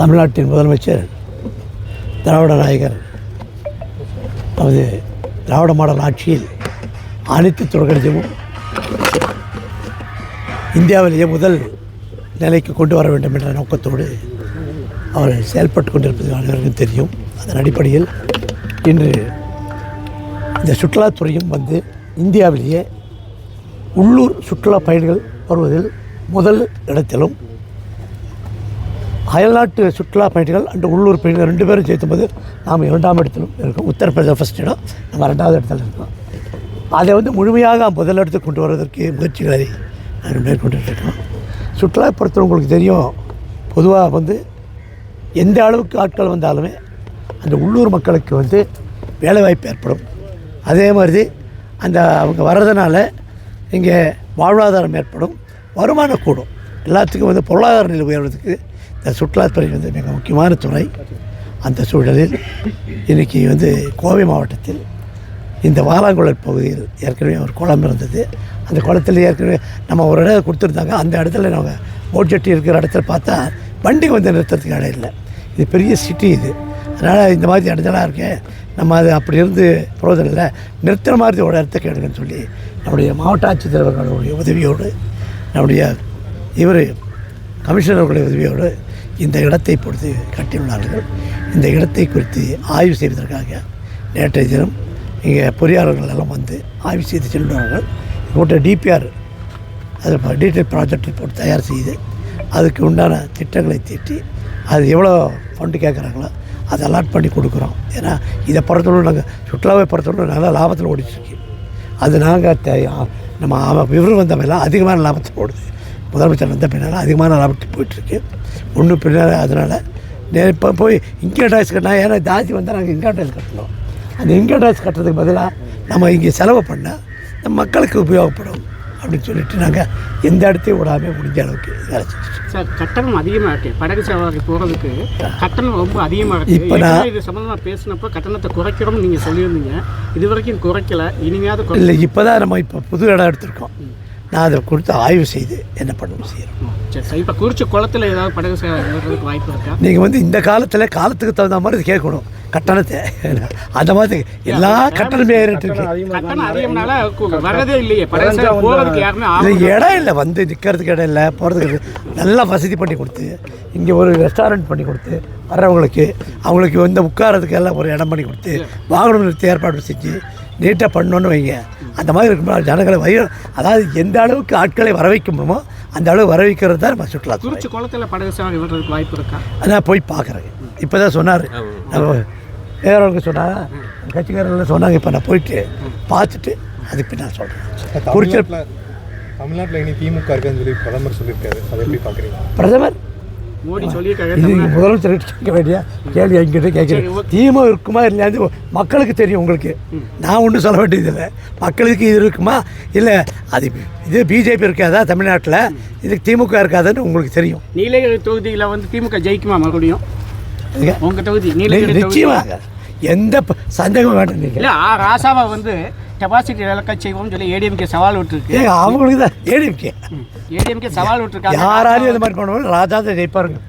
தமிழ்நாட்டின் முதலமைச்சர் திராவிட நாயகர் நமது திராவிட மாடல் ஆட்சியில் அனைத்து துறைகளிலும் இந்தியாவிலேயே முதல் நிலைக்கு கொண்டு வர வேண்டும் என்ற நோக்கத்தோடு அவர் செயல்பட்டு கொண்டிருப்பது அனைவருக்கும் தெரியும். அதன் அடிப்படையில் இன்று இந்த சுற்றுலாத்துறையும் வந்து இந்தியாவிலேயே உள்ளூர் சுற்றுலா பயணிகள் வருவதில் முதல் இடத்திலும், அயல்நாட்டு சுற்றுலா பயணிகள் அண்டு உள்ளூர் பயணிகள் 2 பேரும் சேர்த்தும்போது நாம் 2ஆம் இடத்திலும் இருக்கோம். உத்தரப்பிரதேச ஃபஸ்ட் இடம், நம்ம 2வது இடத்துல இருக்கோம். அதை வந்து முழுமையாக முதலிடத்துக்கு கொண்டு வருவதற்கு முயற்சிகளை நாங்கள் மேற்கொண்டு இருக்கோம். சுற்றுலா பொறுத்தவரை உங்களுக்கு தெரியும், பொதுவாக வந்து எந்த அளவுக்கு ஆட்கள் வந்தாலுமே அந்த உள்ளூர் மக்களுக்கு வந்து வேலைவாய்ப்பு ஏற்படும். அதே மாதிரி அந்த அவங்க வர்றதுனால இங்கே வாழ்வாதாரம் ஏற்படும், வருமானம் கூடும். எல்லாத்துக்கும் வந்து பொருளாதார நிலை உயர்வதற்கு இந்த சுற்றுலாத்துறை வந்து மிக முக்கியமான துறை. அந்த சூழலில் இன்றைக்கி வந்து கோவை மாவட்டத்தில் இந்த வாலாங்குளர் பகுதியில் ஏற்கனவே ஒரு குளம் இருந்தது. அந்த குளத்தில் ஏற்கனவே நம்ம ஒரு இடம் கொடுத்துருந்தாங்க. அந்த இடத்துல நம்ம போட் ஜெட்டி இருக்கிற இடத்துல பார்த்தா வண்டி வந்து நிறுத்துறதுக்கு இடம் இல்லை. இது பெரிய சிட்டி இது. அதனால் இந்த மாதிரி இடத்தெல்லாம் இருக்கேன், நம்ம அது அப்படி இருந்து புரோஜனம் இல்லை, நிறுத்துகிற மாதிரி ஒரு இடத்த கேடுங்கன்னு சொல்லி நம்முடைய மாவட்ட ஆட்சித்தலைவர்களுடைய உதவியோடு, நம்முடைய கமிஷனர்களுடைய உதவியோடு இந்த இடத்தை பொறுத்து கட்டியுள்ளார்கள். இந்த இடத்தை குறித்து ஆய்வு செய்வதற்காக நேற்றைய தினம் இங்கே பொறியாளர்கள் எல்லாம் வந்து ஆய்வு செய்து செல்வார்கள். போட்ட டிபிஆர், அது டீட்டெயில் ப்ராஜெக்ட் ரிப்போர்ட் தயார் செய்து அதுக்கு உண்டான திட்டங்களை தீட்டி அது எவ்வளோ ஃபண்டு கேட்குறாங்களோ அதை அலாட் பண்ணி கொடுக்குறோம். ஏன்னா இதை பொறுத்தவரை நாங்கள் சுற்றுலாவை பொறுத்தவரை நல்லா லாபத்தில் ஓடிட்டுருக்கு. அது நாங்கள் நம்ம விவரம் வந்த மேலே அதிகமான லாபத்தில் ஓடுது. முதலமைச்சர் வந்த பின்னால் அதிகமான லாபத்துக்கு போயிட்டுருக்கு. ஒன்று பின்னால் அதனால் இப்போ போய் இன்கம் டேக்ஸ் கட்டினா, ஏன்னா ஜாதி வந்தால் நாங்கள் இன்கம் டேக்ஸ் கட்டணும். அந்த இன்கம் டேக்ஸ் கட்டுறதுக்கு பதிலாக நம்ம இங்கே செலவு பண்ணால் நம்ம மக்களுக்கு உபயோகப்படும் அப்படின்னு சொல்லிட்டு நாங்கள் எந்த இடத்தையும் விடாமல் முடிஞ்ச அளவுக்கு வேலை செஞ்சுட்டு. சார், கட்டணம் அதிகமாக இருக்குது. படகு சவாரி போகிறதுக்கு கட்டணம் ரொம்ப அதிகமாக இருக்குது. இப்போ நான் இது சம்மந்தமாக பேசினப்போ கட்டணத்தை குறைக்கிறோம்னு நீங்கள் சொல்லியிருந்தீங்க. இது வரைக்கும் குறைக்கல, இனிமையாவது இல்லை. இப்போ தான் நம்ம இப்போ புது இடம் எடுத்திருக்கோம். நான் அதை கொடுத்து ஆய்வு செய்து என்ன பண்ணணும் செய்யணும். சரி, இப்போ குறிச்சி குளத்தில் ஏதாவது படகு சேவைக்கு வாய்ப்பு இருக்கா? நீங்கள் வந்து இந்த காலத்துக்கு தகுந்த மாதிரி கேட்கணும் கட்டணத்தை. அந்த மாதிரி எல்லா கட்டணமே ஏறிட்டுருக்கு. வரதே இல்லையே போகிறதுக்கு யாருமே இடம் இல்லை, வந்து நிற்கிறதுக்கு இடம் இல்லை, போகிறதுக்கு நல்லா வசதி பண்ணி கொடுத்து, இங்கே ஒரு ரெஸ்டாரண்ட் பண்ணி கொடுத்து வர்றவங்களுக்கு அவங்களுக்கு வந்து உட்காரதுக்கு எல்லாம் ஒரு இடம் பண்ணி கொடுத்து வாகனம் நிறுத்தி ஏற்பாடு செஞ்சு நீட்டாக பண்ணணுன்னு வைங்க. அந்த மாதிரி இருக்கும்போது ஜனங்களை அதாவது எந்த அளவுக்கு ஆட்களை வர வைக்க முடியுமோ அந்த அளவு வர வைக்கிறது தான் நம்ம சுற்றுலா. குறிச்சி குளத்தில் படகு சேவை விடுறதுக்கு வாய்ப்பு இருக்கா? நான் போய் பார்க்குறேன். இப்போ தான் சொன்னார், நம்ம வேறவங்க சொன்னாங்க, கட்சிக்காரர்கள் சொன்னாங்க. இப்போ நான் போயிட்டு பார்த்துட்டு அதுக்கு நான் சொல்கிறேன். குறிச்சி தமிழ்நாட்டில் இனி திமுக இருக்குன்னு சொல்லி பிரதமர் சொல்லியிருக்காரு. அதை எப்படி பார்க்குறீங்க? பிரதமர் மோடி சொல்லியிருக்காரு. இது முதலமைச்சர் கேட்க வேண்டிய கேள்வி என்கிட்ட கேட்குறேன். திமுக இருக்குமா இல்லையாந்து மக்களுக்கு தெரியும். உங்களுக்கு நான் ஒன்றும் சொல்ல வேண்டியதில்லை. மக்களுக்கு இது இருக்குமா இல்லை அது இது பிஜேபி இருக்காதா தமிழ்நாட்டில், இதுக்கு திமுக இருக்காதுன்னு உங்களுக்கு தெரியும். நீலகிரி தொகுதியில் வந்து திமுக ஜெயிக்குமா மறுபடியும்? உங்கள் தொகுதி நீலகிரி நிச்சயமாக, எந்த சந்தேகம் வேண்டாம். நீங்கள் இல்லை, ராசாவை வந்து டெபாசிட் இழக்க செய்வோம்னு சொல்லி ஏடிஎம்கே சவால் விட்டுருக்கு. அவங்களுக்கு தான் ஏடிஎம்கே சவால் விட்டுருக்காங்க. யாராலையும் இது மாதிரி பண்ணுவோம். ராஜா தான் ஜெயிப்பாருங்க.